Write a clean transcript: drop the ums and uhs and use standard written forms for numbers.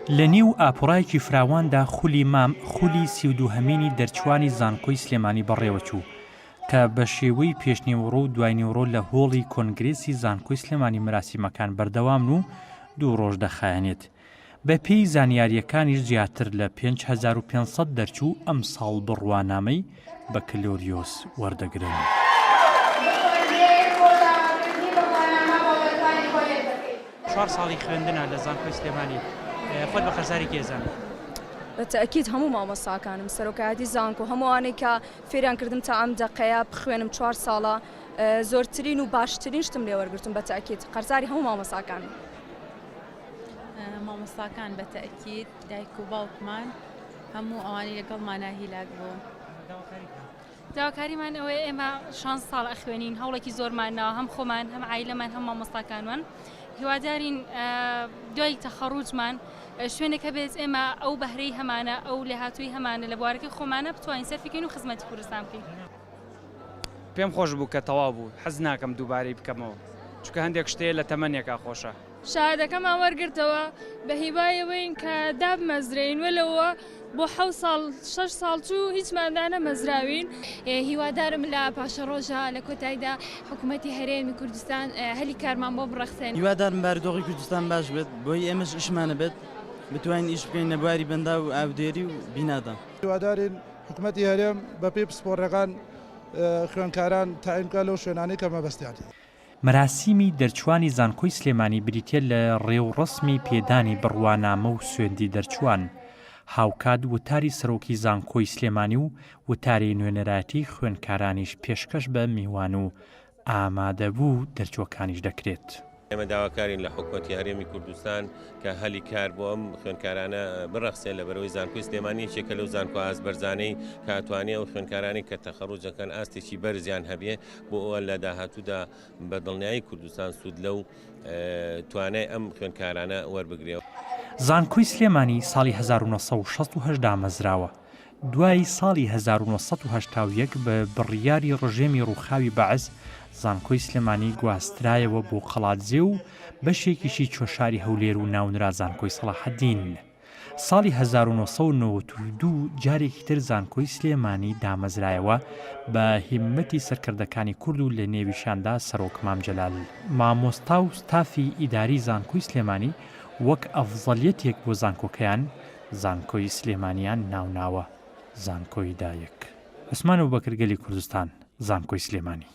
لە نێو ئاپۆڕایەکی فراواندا خولی مام خولی 32هەمینی دەرچوانی زانکۆی سلێمانی بەڕێوەچوو کە بە شێوەی پێشنیوەڕۆ و دواینیوەڕۆ لە هۆڵی کۆنگرێسی زانکۆی سلێمانی مراسیمەکان بەردەوامن و 2 ڕۆژ دەخایەنێت. بە پێی زانیاریەکانیش زیاتر لە 5500 دەرچوو ئەم ساڵ بڕوانامەی بەکلۆریۆس وەردەگرن. 4 ساڵی خوێندنە لە زانکۆی سلێمانی. خۆت بە خەرزاری کێزان؟ بەتەئکید هەموو مامۆستاکانم سەرۆکایەتی زانکۆ هەمووانەی کە فێریان کردم تا ئەم دەقەیە بخوێنم 4 ساڵە زۆرترین و باشترین شتم لێ وەرگرتم بەتەئکید قەرزاری هەموو مامۆستاکانم. مامۆستاکان بەتەئکید دایک و باوکمان هەموو ئەوانی لەگەڵمانە هیلاک بوو. داواکاریمان ئەوەیە ئێمە 6 ساڵ ئەخوێنین هەوڵێکی زۆرمانەوە هەم خۆمان هەم عایلەمان هەم مامۆستاکانمان هیوادارین دوای تەخەڕوجمان شوێنێکە بێت ئێمە ئەو بەهرەی هەمانە ئەو لێهاتووی هەمانە لە بوارەکەی خۆمانە بتوانین سەرفیکەین و خزمەتی کوردستان بکەین. پێم خۆش بوو کە تەواو بوو حەز ناکەم دووبارەی بکەمەوە چونکە هەندێک شتەیە لە تەمەنێکا خۆشە. شاهدەکەمان وەرگرتەوە بە هیوایەوەین کە دابمەزرین وەلەوە بۆ 7 ساڵ 6 ساڵ چوو هیچماندا نەمەزراوین. هیوادارم لە پاشە ڕۆژە لە کۆتاییدا حکوومەتی هەرێمی کوردستان هەلی کارمان بۆ بڕەخسێن. هیوادارم بارودۆخی کوردستان باش بێت بۆی ئێمەش ئیشمانە بێت بتوانین ئیش بکەین لە بواری بەندا و ئاودێری و بینادا. هیوادارین حکوومەتی هەرێم بەپێی پسپۆڕەکان خوێندکاران تاینکە لەو شوێنانەی کە مەبەستیان. مەراسیمی دەرچوانی زانکۆی سلێمانی بریتە لە ڕێوڕسمی پێدانی بڕوانامە و سوێندی دەرچوان. هاوکات وتاری سەرۆکی زانکۆی سلێمانی و وتاری نوێنەرایەتی خوێندکارانیش پێشکەش بە میوان و ئامادەبوو دەرچوەکانیش دەکرێت. ئێمە داواکارین لە حکوومەتی هەرێمی کوردستان کە هەلی کار بۆ ئەم خوێندکارانە بڕەخسێت لە بەرەوەی زانکۆی سلێمانی یەکێکە لەو زانکۆ ئازبەرزانەی کاتوانێ ئەو خوێندکارانی کە تەخەڕوجەکەن ئاستێکی بەرزیان هەبێ بۆ ئەوە لە داهاتوودا بە دڵنیایی کوردستان سوود لەو توانای ئەم خوێندکارانە وەربگرێەوە. زانکۆی سلێمانی ساڵی 1960 دامەزراوە. دوای ساڵی 1970 بە بڕیاری ڕژێمی ڕووخاوی بەعز زانکۆی سلێمانی گواسترایەوە بۆ قەڵاتجێ و بەشێکیشی چۆشاری هەولێر و ناونرا زانکۆی سەلاحەدین. ساڵی 1992 جارێکی تر زانکۆی سلێمانی دامەزرایەوە بە هیممەتی سەرکردەکانی کورد و لە نێویشاندا سەرۆک مام جەلال. مامۆستا و ستافی ئیداری زانکۆی سلێمانی وەک ئەفزەلیەتێک بۆ زانکۆکەیان زانکۆی سلێمانیان ناوناوە زانکۆی دایک. عوسمان بوبەکر گەلی کوردستان زانکۆی سلێمانی.